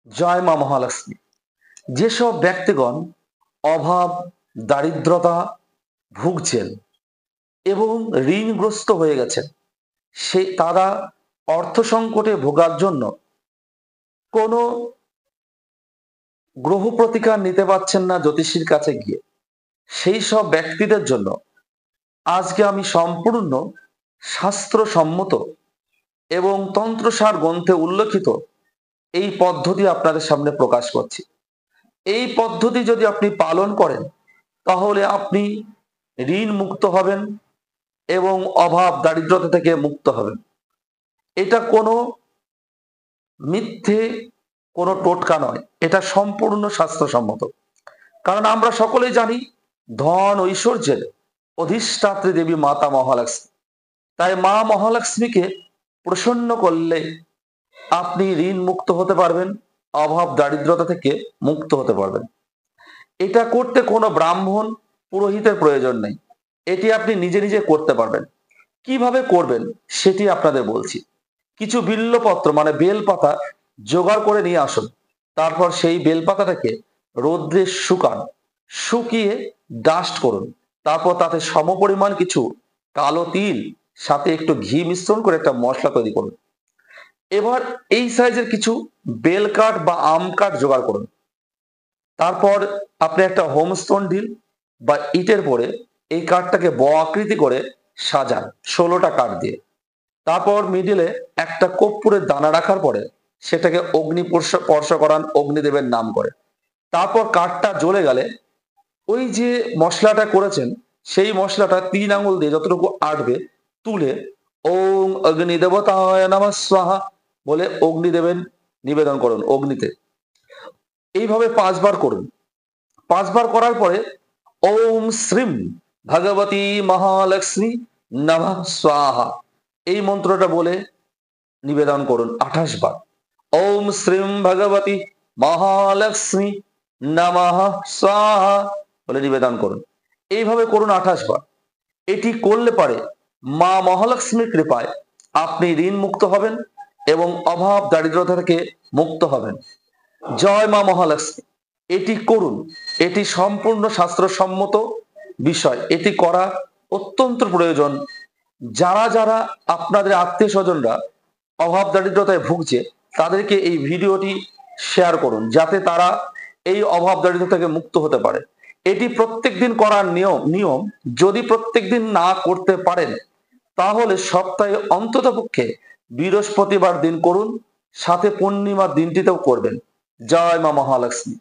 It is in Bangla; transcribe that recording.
জয় মা মহালক্ষ্মী। যেসব ব্যক্তিগণ অভাব, দারিদ্রতা ভুগছেন এবং ঋণগ্রস্ত হয়ে গেছেন, তারা অর্থ সংকটে ভোগার জন্য কোনো গ্রহ প্রতিকার নিতে পারছেন না জ্যোতিষীর কাছে গিয়ে, সেই সব ব্যক্তিদের জন্য আজকে আমি সম্পূর্ণ শাস্ত্রসম্মত এবং তন্ত্রসার গ্রন্থে উল্লেখিত এই পদ্ধতি আপনাদের সামনে প্রকাশ করছি। এই পদ্ধতি যদি আপনি পালন করেন তাহলে আপনি ঋণ মুক্ত হবেন এবং অভাব দারিদ্রতা থেকে মুক্ত হবেন। এটা কোনো মিথ্যে কোনো টোটকা নয়, এটা সম্পূর্ণ শাস্ত্রসম্মত। কারণ আমরা সকলেই জানি ধন ঐশ্বর্যের অধিষ্ঠাত্রী দেবী মাতা মহালক্ষ্মী। তাই মা মহালক্ষ্মীকে প্রসন্ন করলে আপনি ঋণ মুক্ত হতে পারবেন, অভাব দারিদ্রতা থেকে মুক্ত হতে পারবেন। এটা করতে কোনো ব্রাহ্মণ পুরোহিতের প্রয়োজন নেই, এটি আপনি নিজে নিজে করতে পারবেন। কিভাবে করবেন সেটি আপনাদের বলছি। কিছু বিল্লপত্র মানে বেলপাতা জোগাড় করে নিয়ে আসুন। তারপর সেই বেলপাতাটাকে রোদ্রে শুকান, শুকিয়ে ডাস্ট করুন। তারপর তাতে সমপরিমাণ কিছু কালো তিল সাথে একটু ঘি মিশ্রণ করে একটা মশলা তৈরি করুন। এবার এই সাইজের কিছু বেল কাঠ বা আম কাঠ জোগাড় করুন। তারপর আপনি একটা হোমস্টোন ডিল বা ইটের পরে এই কাঠটাকে ব আকৃতি করে সাজান 16টা কাঠ দিয়ে। তারপর মিডিলে একটা কর্পূরের দানা রাখার পরে সেটাকে অগ্নি স্পর্শ করান অগ্নিদেবের নাম করে। তারপর কাঠটা জ্বলে গেলে ওই যে মশলাটা করেছেন সেই মশলাটা 3 আঙুল দিয়ে যতটুকু আটবে তুলে ওং অগ্নিদেবতায় নমঃ স্বাহা বলে অগ্নিদেবের নিবেদন করুন অগ্নিতে। এইভাবে 5 বার করুন। 5 বার করার পরে ওম শ্রীম ভগবতী মহালক্ষ্মী নমঃ স্বাহা এই মন্ত্রটা বলে নিবেদন করুন 28 বার। ওম শ্রীম ভগবতী মহালক্ষ্মী নমঃ স্বাহা বলে নিবেদন করুন। এইভাবে করুন 28 বার। এটি করলে পারে মা মহালক্ষ্মীর কৃপায় আপনি ঋণ মুক্ত হবেন এবং অভাব দারিদ্রতা থেকে মুক্ত হবেন। জয় মা মহালক্ষ্মী। এটি করুন, এটি সম্পূর্ণ শাস্ত্রসম্মত বিষয়, এটি করা অত্যন্ত প্রয়োজন। যারা যারা আপনাদের আত্মীয় স্বজনরা অভাব দারিদ্রতায় ভুগছে তাদেরকে এই ভিডিওটি শেয়ার করুন যাতে তারা এই অভাব দারিদ্র থেকে মুক্ত হতে পারে। এটি প্রত্যেকদিন করার নিয়ম যদি প্রত্যেকদিন না করতে পারেন তাহলে সপ্তাহে অন্ততপক্ষে বৃহস্পতিবার দিন করুন, সাথে পূর্ণিমার দিনটিতেও করবেন। জয় মা মহালক্ষ্মী।